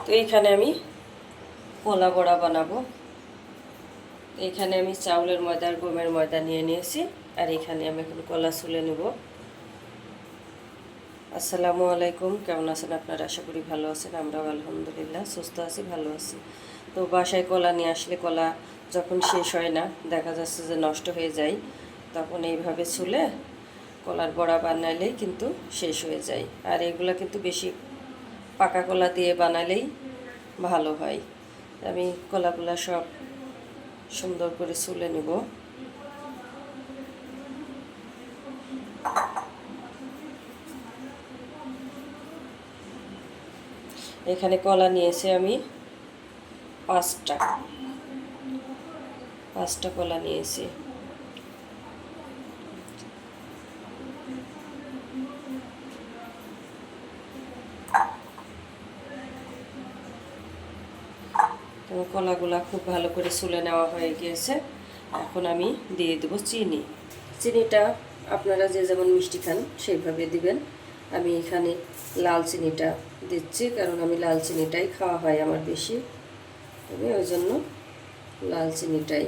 তো এখানে আমি কলা বড়া বানাবো। এখানে আমি চাউলের ময়দা আর গমের ময়দা নিয়ে নিয়েছি, আর এখানে আমি এখন কলা ছুলে নেব। আসসালামু আলাইকুম, কেমন আছেন আপনারা? আশা করি ভালো আছেন। আমরাও আলহামদুলিল্লাহ সুস্থ আছি, ভালো আছি। তো বাসায় কলা নিয়ে আসলে কলা যখন শেষ হয় না, দেখা যাচ্ছে যে নষ্ট হয়ে যায়, তখন এইভাবে ছুলে কলার বড়া বানাইলেই কিন্তু শেষ হয়ে যায়। আর এগুলো কিন্তু বেশি পাকা কলা দিয়ে বানালেই ভালো হয়। আমি কলাগুলা সব সুন্দর করে ছুলে নেব। এখানে কলা নিয়েছি আমি পাঁচটা কলা নিয়েছি। তো কলাগুলা খুব ভালো করে ছুলে নেওয়া হয়ে গিয়েছে। এখন আমি দিয়ে দেবো চিনি। চিনিটা আপনারা যে যেমন মিষ্টি খান সেইভাবে দিবেন। আমি এখানে লাল চিনিটা দিচ্ছি, কারণ আমি লাল চিনিটাই খাওয়া হয় আমার বেশি, আমি ওই জন্য লাল চিনিটাই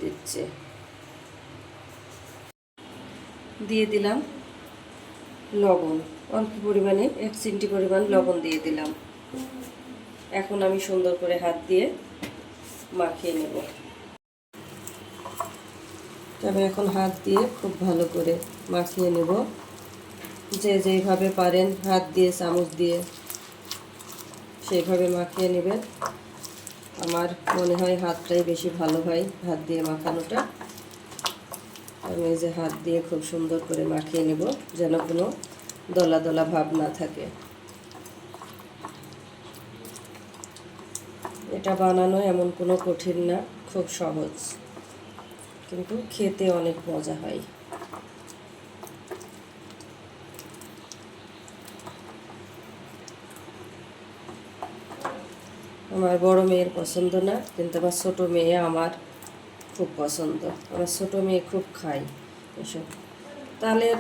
দিচ্ছি। দিয়ে দিলাম লবণ, অল্প পরিমাণে 1 চিমটি পরিমাণ লবণ দিয়ে দিলাম। এখন আমি সুন্দর করে হাত দিয়ে মাখিয়ে নেব। আমি এখন হাত দিয়ে খুব ভালো করে মাখিয়ে নেব। যে যেইভাবে পারেন হাত দিয়ে চামচ দিয়ে সেইভাবে মাখিয়ে নেবেন। আমার মনে হয় হাতটাই বেশি ভালো হয়, হাত দিয়ে মাখানোটা। আমি এই যে হাত দিয়ে খুব সুন্দর করে মাখিয়ে নেব, যেন কোনো দলা দলা ভাব না থাকে। এটা বানানো এমন কোনো কঠিন না, খুব সহজ, কিন্তু খেতে অনেক মজা হয়। আমার বড় মেয়ের পছন্দ না, কিন্তু আমার ছোট মেয়ে আমার খুব পছন্দ। আমার ছোট মেয়ে খুব খায় এসব। তালের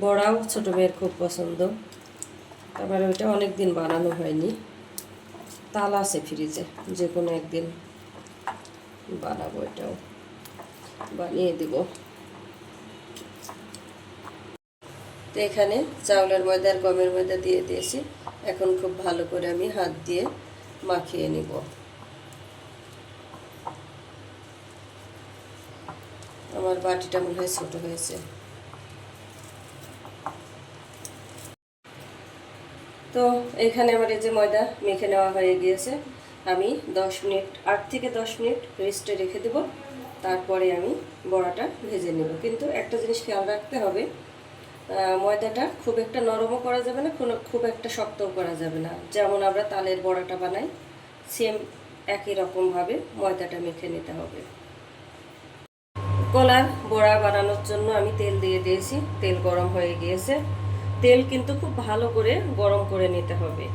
বড়াও ছোট মেয়ের খুব পছন্দ। তারপরে ওইটা অনেক দিন বানানো হয়নি, তাল আছে ফ্রিজে, যে কোনো একদিন বানাবো, এটাও বানিয়ে দেব। তো এখানে চাউলের ময়দা আর গমের ময়দা দিয়ে দিয়েছি। এখন খুব ভালো করে আমি হাত দিয়ে মাখিয়ে নিব। আমার বাটিটা মনে হয় ছোট হয়েছে। তো এখানে আমার এই যে ময়দা মেখে নেওয়া হয়ে গিয়েছে। আমি 10 মিনিট, 8 থেকে 10 মিনিট রেস্টে রেখে দেব। তারপরে আমি বড়াটা ভেজে নেব। কিন্তু একটা জিনিস খেয়াল রাখতে হবে, ময়দাটা খুব একটা নরমও করা যাবে না, খুব একটা শক্তও করা যাবে না। যেমন আমরা তালের বড়াটা বানাই, সেম একই রকমভাবে ময়দাটা মেখে নিতে হবে। কলার বড়া বানানোর জন্য আমি তেল দিয়ে দিয়েছি, তেল গরম হয়ে গিয়েছে। তেল কিন্তু খুব ভালো করে গরম করে নিতে হবে।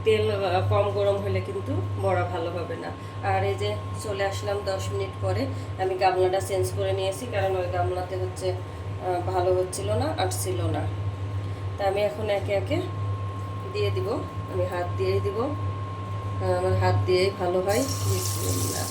তেল কম গরম হলে কিন্তু বড়া ভালো হবে না। আর এই যে চলে আসলাম 10 মিনিট পরে, আমি গামলাটা চেঞ্জ করে নিয়েছি, কারণ ওই গামলাতে হচ্ছে ভালো হচ্ছিল না, আটছিল না। তা আমি এখন একে একে দিয়ে দিব। আমি হাত দিয়েই দিব, আমার হাত দিয়েই ভালো হয়। বিসমিল্লাহ।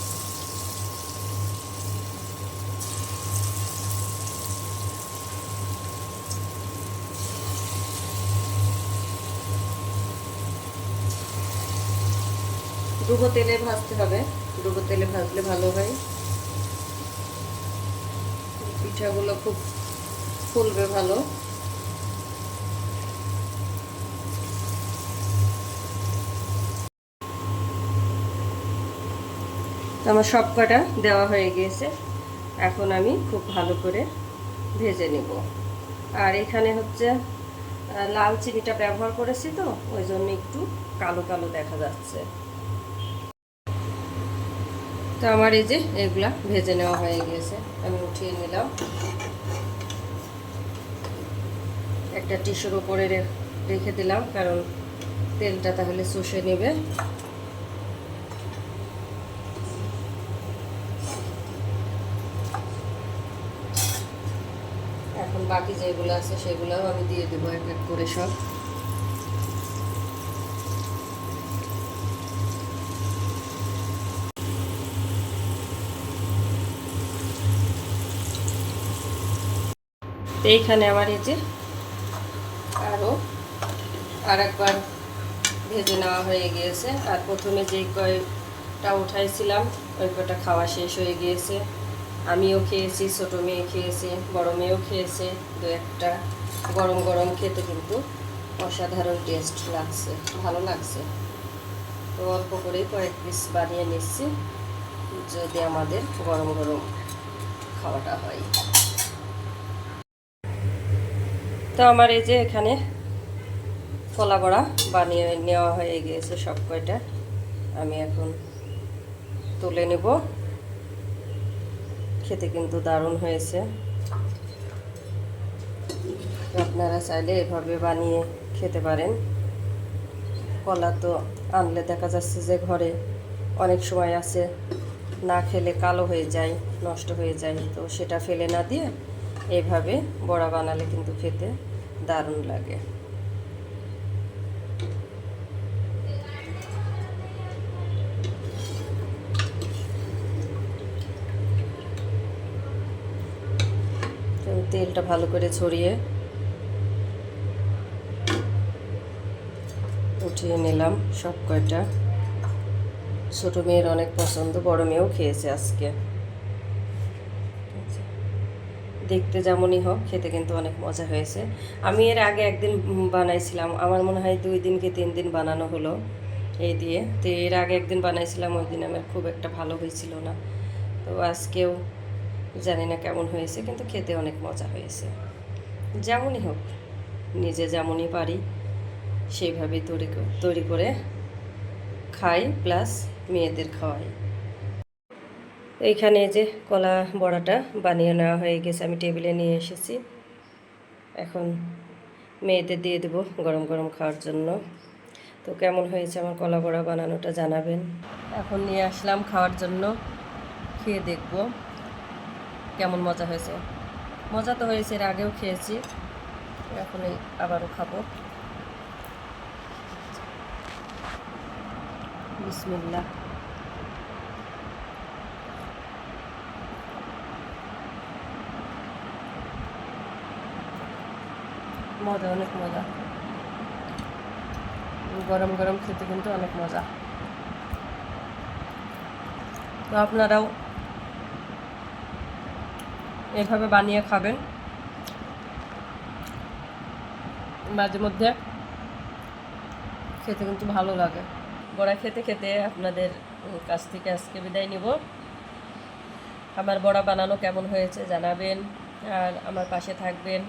ডুবো তেলে ভাজতে হবে, ডুবো তেলে ভাজলে ভালো হয়। পিঠাগুলো খুব ফুলবে ভালো। আমার সব কটা দেওয়া হয়ে গিয়েছে। এখন আমি খুব ভালো করে ভেজে নেব। আর এখানে হচ্ছে লাল চিনিটা ব্যবহার করেছি, তো ওই জন্য একটু কালো কালো দেখা যাচ্ছে। তো আমার এই যে এগুলা ভেজে নেওয়া হয়ে গিয়েছে, আমি উঠিয়ে নিলাম। একটা টিস্যুর উপরে রেখে দিলাম, কারণ তেলটা তাহলে শুষে নেবে। এখন বাকি যেগুলো আছে সেগুলোও আমি দিয়ে দেবো এক এক করে সব। তো এইখানে আমার এই যে আরও আরেকবার ভেজে নেওয়া হয়ে গিয়েছে। আর প্রথমে যেই কয়টা উঠাইছিলাম ওই কয়টা খাওয়া শেষ হয়ে গিয়েছে। আমিও খেয়েছি, ছোটো মেয়ে খেয়েছে, বড় মেয়েও খেয়েছে। দু একটা গরম গরম খেতে কিন্তু অসাধারণ টেস্ট লাগছে, ভালো লাগছে। তো অল্প করেই কয়েক পিস বানিয়ে নিচ্ছি, যদি আমাদের গরম গরম খাওয়াটা হয়। তো আমার এই যে এখানে কলা বড়া বানিয়ে নেওয়া হয়ে গিয়েছে সব কয়টা। আমি এখন তুলে নেব। খেতে কিন্তু দারুণ হয়েছে। আপনারা চাইলে এভাবে বানিয়ে খেতে পারেন। কলা তো আনলে দেখা যাচ্ছে যে ঘরে অনেক সময় আছে, না খেলে কালো হয়ে যায়, নষ্ট হয়ে যায়। তো সেটা ফেলে না দিয়ে এইভাবে বড়া বানালে কিন্তু খেতে দারুণ লাগে। তেলটা ভালো করে ছড়িয়ে উঠিয়ে নিলাম সব কয়টা। ছোটো মেয়ের অনেক পছন্দ, বড় মেয়েও খেয়েছে আজকে। দেখতে যেমনই হোক, খেতে কিন্তু অনেক মজা হয়েছে। আমি এর আগে একদিন বানাইছিলাম, আমার মনে হয় 2 দিন কি 3 দিন বানানো হলো এই দিয়ে। তো এর আগে একদিন বানাইছিলাম, ওই দিন আমার খুব একটা ভালো হয়েছিল না। তো আজকেও জানি না কেমন হয়েছে, কিন্তু খেতে অনেক মজা হয়েছে। যেমনই হোক, নিজে যেমনই পারি সেইভাবেই তৈরি করে খাই, প্লাস মেয়েদের খাওয়াই। এইখানে যে কলা বড়াটা বানিয়ে নেওয়া হয়ে গেছে, আমি টেবিলে নিয়ে এসেছি। এখন মেয়েদের দিয়ে দেবো গরম গরম খাওয়ার জন্য। তো কেমন হয়েছে আমার কলা বড়া বানানোটা জানাবেন। এখন নিয়ে আসলাম খাওয়ার জন্য, খেয়ে দেখব কেমন মজা হয়েছে। মজা তো হয়েছে, এর আগেও খেয়েছি, এখন আবারও খাবো। বিসমিল্লাহ। মজা, অনেক মজা। গরম গরম খেতে কিন্তু অনেক মজা। তো আপনারাও এভাবে বানিয়ে খাবেন। মাঝে মধ্যে খেতে কিন্তু ভালো লাগে। বড়া খেতে খেতে আপনাদের কাছ থেকে আজকে বিদায় নিব। আমার বড়া বানানো কেমন হয়েছে জানাবেন, আর আমার পাশে থাকবেন।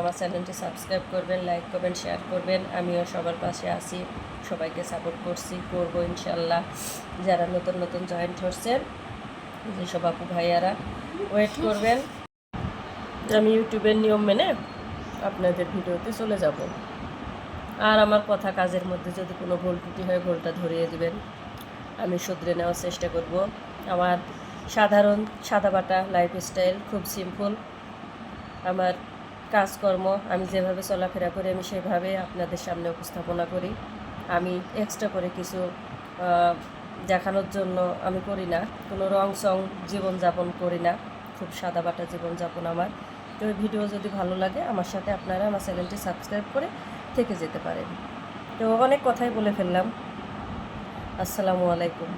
আমার চ্যানেলটি সাবস্ক্রাইব করবেন, লাইক করবেন, শেয়ার করবেন। আমিও সবার পাশে আছি, সবাইকে সাপোর্ট করবো ইনশাল্লাহ। যারা নতুন নতুন জয়েন্ট হচ্ছেন, যেসব আপু ভাইয়ারা ওয়েট করবেন, আমি ইউটিউবের নিয়ম মেনে আপনাদের ভিডিওতে চলে যাব। আর আমার কথা কাজের মধ্যে যদি কোনো ভুল ত্রুটি হয়, ভুলটা ধরিয়ে দিবেন, আমি শুধরে নেওয়ার চেষ্টা করব। আমার সাধারণ সাদাবাটা লাইফস্টাইল, খুব সিম্পল আমার কাজকর্ম। আমি যেভাবে চলাফেরা করি, আমি সেভাবে আপনাদের সামনে উপস্থাপনা করি। আমি এক্সট্রা করে কিছু দেখানোর জন্য আমি করি না, কোনো রং সং জীবনযাপন করি না, খুব সাদাবাটা জীবনযাপন আমার। তো ওই ভিডিও যদি ভালো লাগে, আমার সাথে আপনারা আমার চ্যানেলটি সাবস্ক্রাইব করে থেকে যেতে পারেন। তো অনেক কথাই বলে ফেললাম। আসসালামু আলাইকুম।